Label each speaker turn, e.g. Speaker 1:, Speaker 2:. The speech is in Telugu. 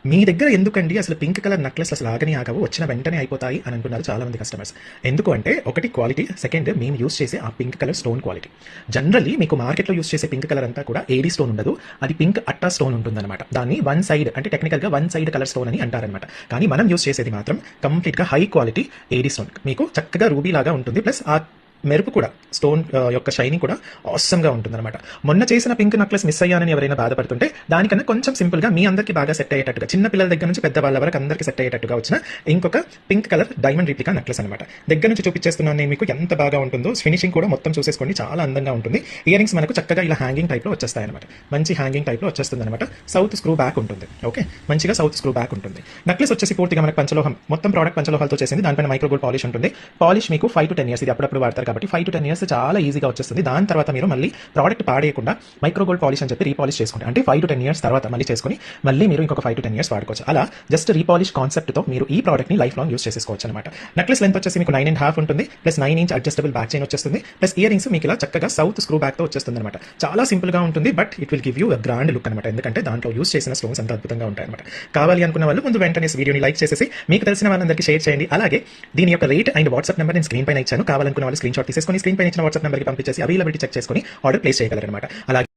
Speaker 1: మీ దగ్గర ఎందుకండి అసలు పింక్ కలర్ నెక్లెస్ అసలు ఆగని ఆగవు, వచ్చిన వెంటనే అయిపోతాయి అని అంటున్నారు చాలా మంది కస్టమర్స్. ఎందుకు అంటే ఒకటి క్వాలిటీ, సెకండ్ మేము యూస్ చేసే ఆ pink colour stone quality. Generally మీకు మార్కెట్లో యూస్ చేసే పింక్ కలర్ అంతా కూడా ఏడీ స్టోన్ ఉండదు, అది పింక్ అట్టా స్టోన్ ఉంటుందన్నమాట. దాన్ని వన్ సైడ్ అంటే టెక్నికల్గా వన్ సైడ్ కలర్ స్టోన్ అని అంటారనమాట. కానీ మనం యూస్ చేసేది మాత్రం కంప్లీట్గా హై క్వాలిటీ ఏడీ స్టోన్. మీకు చక్కగా రూబీ లాగా ఉంటుంది, ప్లస్ ఆ మెరుపు కూడా స్టోన్ యొక్క షైనింగ్ కూడా ఆసమ్గా ఉంటుందన్నమాట. మొన్న చేసిన పింక్ నెక్లెస్ మిస్ అయ్యానని ఎవరైనా బాధపడుతుంటే దానికన్నా కొంచెం సింపుల్గా మీ అందరికీ బాగా సెట్ అయ్యేటట్టుగా, చిన్న పిల్లల దగ్గర నుంచి పెద్ద వాళ్ళ వరకు అందరికీ సెట్ అయ్యేటట్టుగా వచ్చిన ఇంకొక pink colour diamond replica necklace అనమాట. దగ్గర నుంచి చూపించేస్తున్నాను నేను మీకు ఎంత బాగా ఉంటుందో. ఫినిషింగ్ కూడా మొత్తం చూసేసుకోండి, చాలా అందంగా ఉంటుంది. ఇయర్ రింగ్స్ మనకు చక్కగా ఇలా హ్యాంగింగ్ టైప్లో వచ్చేస్తాయి అనమాట. మంచి హ్యాంగింగ్ టైప్లో వచ్చేస్తుంది అనమాట. సౌత్ స్క్రూ బ్యాక్ ఉంటుంది. ఓకే, మంచిగా సౌత్ స్క్రూ బ్యాక్ ఉంటుంది. నెక్లెస్ వచ్చేసి పూర్తిగా మనకు పంచలోహం, మొత్తం ప్రోడక్ట్ పంచలోహాలతో చేసింది. దానిపైన మైక్రోగోల్డ్ పాలిష్ ఉంటుంది. పాలిష్ మీకు 5 to 10 years, ఇది అప్పుడప్పుడు వాడతారు కాబట్టి 5 to 10 years చాలా ఈజీగా వచ్చేస్తుంది. దాని తర్వాత మీరు మళ్ళీ ప్రోడక్ట్ పాడేయకుండా మైక్రోగోల్డ్ పాలిష్ అని చెప్పి రీపాలిష్ చేసుకోండి. అంటే 5 to 10 years తర్వాత మళ్ళీ చేసుకుని మళ్ళీ మీరు ఇంకొక 5 to 10 years వాడుకోవచ్చు. అలా జస్ట్ రీపాలిష్ కాన్సెప్ట్తో మీరు ఈ ప్రోడక్ట్ని లైఫ్ లాంగ్ యూస్ చేసుకోవచ్చు అనమాట. నెక్లెస్ లెంత్ వచ్చేసి మీకు 9.5 ఉంటుంది, plus 9 inch adjustable back chain వచ్చేస్తుంది, ప్లస్ ఇయర్ రింగ్స్ మీకు ఇలా చక్కగా సౌత్ స్క్రూ బ్యాక్తో వచ్చేస్తుంది అనమాట. చాలా సింపుల్గా ఉంటుంది, but it will give you grand look అనమాట. ఎందుకంటే దాంట్లో యూస్ చేసిన స్టోన్స్ అంత అద్భుతంగా ఉంటాయి అనమాట. కావాలి అనుకున్న వాళ్ళు ముందు వెంటనే వీడియోని లైక్ చేసేసి మీకు తెలిసిన వాళ్ళందరికీ షేర్ చేయండి. అలాగే దీని యొక్క రేట్ అండ్ వాట్సాప్ నెంబర్ నేను స్క్రీన్ పైన ఇచ్చాను. కావాలనుకున్న వాళ్ళు స్క్రీన్ షాట్ తీసేసుకొని స్క్రీన్ పైన ఇచ్చిన వాట్సాప్ నెంబర్కి పంపించేసి అవైలబిలిటీ చెక్ చేసుకొని ఆర్డర్ ప్లేస్ చేయగలరనమాట. అలాగే